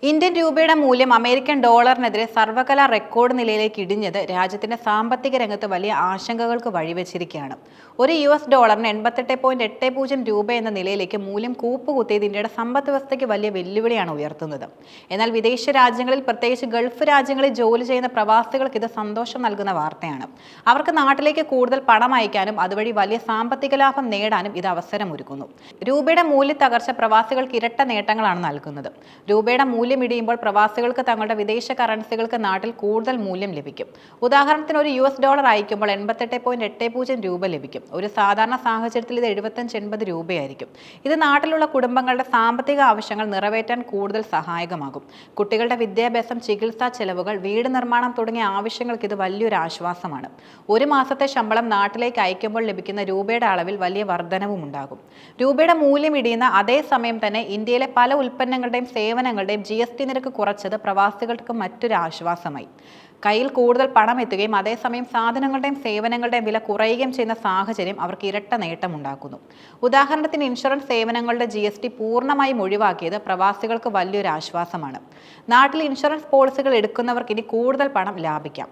Indian രൂപയുടെ മൂല്യം American ഡോളറിനെതിരെ സർവകലാ record നിലയിലേക്ക് ഇടിഞ്ഞത് രാജ്യത്തിന്റെ സാമ്പത്തിക രംഗത്ത് വലിയ ആശങ്കകൾക്ക് വഴിവെച്ചിരിക്കുകയാണ്. ഒരു $ഡോളറിന് 88.80 രൂപ എന്ന നിലയിലേക്ക് മൂല്യം കൂപ്പുകുത്തിയത് ഇന്ത്യയുടെ സമ്പദ് വ്യവസ്ഥയ്ക്ക് വലിയ വെല്ലുവിളിയാണ് ഉയർത്തുന്നത്. എന്നാൽ വിദേശ രാജ്യങ്ങളിൽ, പ്രത്യേകിച്ച് ഗൾഫ് രാജ്യങ്ങളിൽ ജോലി ചെയ്യുന്ന പ്രവാസികൾക്ക് ഇത് സന്തോഷം നൽകുന്ന വാർത്തയാണ്. അവർക്ക് നാട്ടിലേക്ക് കൂടുതൽ പണം അയക്കാനും അതുവഴി വലിയ സാമ്പത്തിക ലാഭം നേടാനും ഇത് അവസരമൊരുക്കുന്നു. രൂപയുടെ മൂല്യ തകർച്ച പ്രവാസികൾക്ക് ഇരട്ട നേട്ടങ്ങളാണ് നൽകുന്നത്. രൂപയുടെ മൂല്യം ഇടിയുമ്പോൾ പ്രവാസികൾക്ക് തങ്ങളുടെ വിദേശ കറൻസികൾക്ക് നാട്ടിൽ കൂടുതൽ മൂല്യം ലഭിക്കും. ഉദാഹരണത്തിന് ഒരു $ഡോളർ അയക്കുമ്പോൾ 88.80 രൂപ ലഭിക്കും. ഒരു സാധാരണ സാഹചര്യത്തിൽ ഇത് 75-80 രൂപയായിരിക്കും. ഇത് നാട്ടിലുള്ള കുടുംബങ്ങളുടെ സാമ്പത്തിക ആവശ്യങ്ങൾ നിറവേറ്റാൻ കൂടുതൽ സഹായകമാകും. കുട്ടികളുടെ വിദ്യാഭ്യാസം, ചികിത്സാ ചെലവുകൾ, വീട് നിർമ്മാണം തുടങ്ങിയ ആവശ്യങ്ങൾക്ക് ഇത് വലിയൊരു ആശ്വാസമാണ്. ഒരു മാസത്തെ ശമ്പളം നാട്ടിലേക്ക് അയക്കുമ്പോൾ ലഭിക്കുന്ന രൂപയുടെ അളവിൽ വലിയ വർധനവും ഉണ്ടാകും. രൂപയുടെ മൂല്യം ഇടിയുന്ന അതേ സമയം തന്നെ ഇന്ത്യയിലെ പല ഉൽപ്പന്നങ്ങളുടെയും സേവനങ്ങളുടെയും GST നിരക്ക് കുറച്ചത് പ്രവാസികൾക്ക് മറ്റൊരു ആശ്വാസമായി. കയ്യിൽ കൂടുതൽ പണം എത്തുകയും അതേസമയം സാധനങ്ങളുടെയും സേവനങ്ങളുടെയും വില കുറയുകയും ചെയ്യുന്ന സാഹചര്യം അവർക്ക് ഇരട്ട നേട്ടമുണ്ടാക്കുന്നു. ഉദാഹരണത്തിന് ഇൻഷുറൻസ് സേവനങ്ങളുടെ GST പൂർണ്ണമായും ഒഴിവാക്കിയത് പ്രവാസികൾക്ക് വലിയൊരു ആശ്വാസമാണ്. നാട്ടിൽ ഇൻഷുറൻസ് പോളിസികൾ എടുക്കുന്നവർക്ക് ഇനി കൂടുതൽ പണം ലാഭിക്കാം.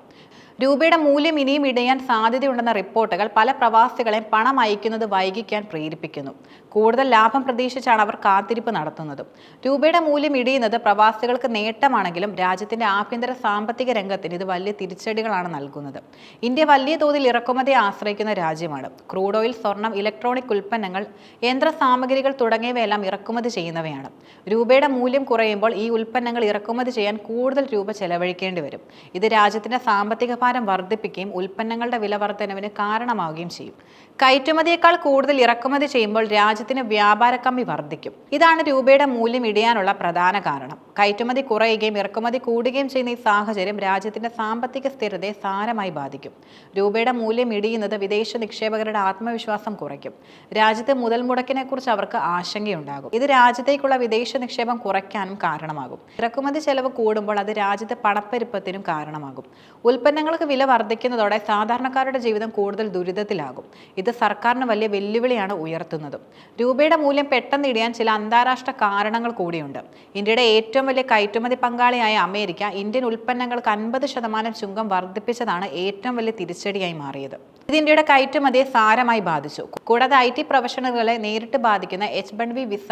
രൂപയുടെ മൂല്യം ഇനിയും ഇടിയാൻ സാധ്യതയുണ്ടെന്ന റിപ്പോർട്ടുകൾ പല പ്രവാസികളെയും പണം അയക്കുന്നത് വൈകിക്കാൻ പ്രേരിപ്പിക്കുന്നു. കൂടുതൽ ലാഭം പ്രതീക്ഷിച്ചാണ് അവർ കാത്തിരിപ്പ് നടത്തുന്നത്. രൂപയുടെ മൂല്യം ഇടിയുന്നത് പ്രവാസികൾക്ക് നേട്ടമാണെങ്കിലും രാജ്യത്തിന്റെ ആഭ്യന്തര സാമ്പത്തിക രംഗത്തിന് ഇത് വലിയ തിരിച്ചടികളാണ് നൽകുന്നത്. ഇന്ത്യ വലിയ തോതിൽ ഇറക്കുമതിയെ ആശ്രയിക്കുന്ന രാജ്യമാണ്. ക്രൂഡ് ഓയിൽ, സ്വർണം, ഇലക്ട്രോണിക് ഉൽപ്പന്നങ്ങൾ, യന്ത്ര സാമഗ്രികൾ തുടങ്ങിയവയെല്ലാം ഇറക്കുമതി ചെയ്യുന്നവയാണ്. രൂപയുടെ മൂല്യം കുറയുമ്പോൾ ഈ ഉൽപ്പന്നങ്ങൾ ഇറക്കുമതി ചെയ്യാൻ കൂടുതൽ രൂപ ചെലവഴിക്കേണ്ടി വരും. ഇത് രാജ്യത്തിന്റെ സാമ്പത്തിക വർദ്ധിപ്പിക്കുകയും ഉൽപ്പന്നങ്ങളുടെ വില വർധനവിന് കാരണമാവുകയും ചെയ്യും. കയറ്റുമതിയേക്കാൾ കൂടുതൽ ഇറക്കുമതി ചെയ്യുമ്പോൾ രാജ്യത്തിന് വ്യാപാര കമ്മി വർദ്ധിക്കും. ഇതാണ് രൂപയുടെ മൂല്യം ഇടിയാനുള്ള പ്രധാന കാരണം. കയറ്റുമതി കുറയുകയും ഇറക്കുമതി കൂടുകയും ചെയ്യുന്ന ഈ സാഹചര്യം രാജ്യത്തിന്റെ സാമ്പത്തിക സ്ഥിരതയെ സാരമായി ബാധിക്കും. രൂപയുടെ മൂല്യം ഇടിയുന്നത് വിദേശ നിക്ഷേപകരുടെ ആത്മവിശ്വാസം കുറയ്ക്കും. രാജ്യത്തെ മുതൽ മുടക്കിനെ കുറിച്ച് അവർക്ക് ആശങ്കയുണ്ടാകും. ഇത് രാജ്യത്തേക്കുള്ള വിദേശ നിക്ഷേപം കുറയ്ക്കാനും കാരണമാകും. ഇറക്കുമതി ചെലവ് കൂടുമ്പോൾ അത് രാജ്യത്തെ പണപ്പെരുപ്പത്തിനും കാരണമാകും. ഉൽപ്പന്നങ്ങൾക്ക് വില വർദ്ധിക്കുന്നതോടെ സാധാരണക്കാരുടെ ജീവിതം കൂടുതൽ ദുരിതത്തിലാകും. ഇത് സർക്കാരിന് വലിയ വെല്ലുവിളിയാണ് ഉയർത്തുന്നത്. രൂപയുടെ മൂല്യം പെട്ടെന്ന് ഇടിയാൻ ചില അന്താരാഷ്ട്ര കാരണങ്ങൾ കൂടിയുണ്ട്. ഇന്ത്യയുടെ ഏറ്റവും വലിയ കയറ്റുമതി പങ്കാളിയായ അമേരിക്ക ഇന്ത്യൻ ഉൽപ്പന്നങ്ങൾക്ക് 50% ചുങ്കം വർദ്ധിപ്പിച്ചതാണ് ഏറ്റവും വലിയ തിരിച്ചടിയായി മാറിയത്. ഇത് ഇന്ത്യയുടെ കയറ്റുമതിയെ സാരമായി ബാധിച്ചു. കൂടാതെ IT പ്രൊഫഷണലുകളെ നേരിട്ട് ബാധിക്കുന്ന H-1B വിസ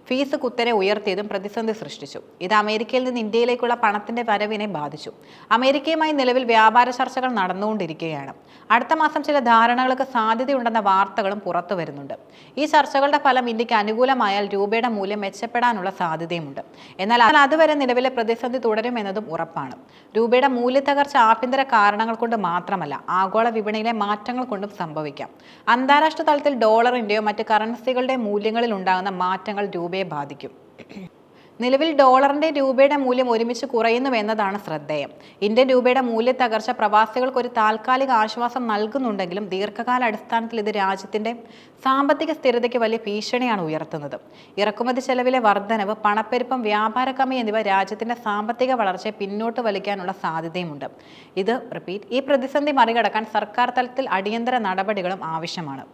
ഫീസ് കുത്തനെ ഉയർത്തിയതും പ്രതിസന്ധി സൃഷ്ടിച്ചു. ഇത് അമേരിക്കയിൽ നിന്ന് ഇന്ത്യയിലേക്കുള്ള പണത്തിന്റെ വരവിനെ ബാധിച്ചു. അമേരിക്കയുമായി നിലവിൽ വ്യാപാര ചർച്ചകൾ നടന്നുകൊണ്ടിരിക്കുകയാണ്. അടുത്ത മാസം ചില ധാരണകൾക്ക് സാധ്യതയുണ്ടെന്ന വാർത്തകളും പുറത്തു വരുന്നുണ്ട്. ഈ ചർച്ചകളുടെ ഫലം ഇന്ത്യക്ക് അനുകൂലമായാൽ രൂപയുടെ മൂല്യം മെച്ചപ്പെടാനുള്ള സാധ്യതയുമുണ്ട്. എന്നാൽ അതുവരെ നിലവിലെ പ്രതിസന്ധി തുടരുമെന്നതും ഉറപ്പാണ്. രൂപയുടെ മൂല്യത്തകർച്ച ആഭ്യന്തര കാരണങ്ങൾ കൊണ്ട് മാത്രമല്ല, ആഗോള വിപണിയിലെ മാറ്റങ്ങൾ കൊണ്ടും സംഭവിക്കാം. അന്താരാഷ്ട്ര തലത്തിൽ ഡോളറിന്റെയോ മറ്റ് കറൻസികളുടെയോ മൂല്യങ്ങളിൽ ഉണ്ടാകുന്ന മാറ്റങ്ങൾ രൂപയെ ബാധിക്കും. നിലവിൽ ഡോളറിന്റെ രൂപയുടെ മൂല്യം ഒരുമിച്ച് കുറയുന്നുവെന്നതാണ് ശ്രദ്ധേയം. ഇന്ത്യൻ രൂപയുടെ മൂല്യ തകർച്ച പ്രവാസികൾക്ക് ഒരു താൽക്കാലിക ആശ്വാസം നൽകുന്നുണ്ടെങ്കിലും ദീർഘകാല അടിസ്ഥാനത്തിൽ ഇത് രാജ്യത്തിന്റെ സാമ്പത്തിക സ്ഥിരതയ്ക്ക് വലിയ ഭീഷണിയാണ് ഉയർത്തുന്നത്. ഇറക്കുമതി ചെലവിലെ വർധനവ്, പണപ്പെരുപ്പം, വ്യാപാര കമ്മി എന്നിവ രാജ്യത്തിന്റെ സാമ്പത്തിക വളർച്ചയെ പിന്നോട്ട് വലിക്കാനുള്ള സാധ്യതയുമുണ്ട്. ഈ പ്രതിസന്ധി മറികടക്കാൻ സർക്കാർ തലത്തിൽ അടിയന്തര നടപടികളും ആവശ്യമാണ്.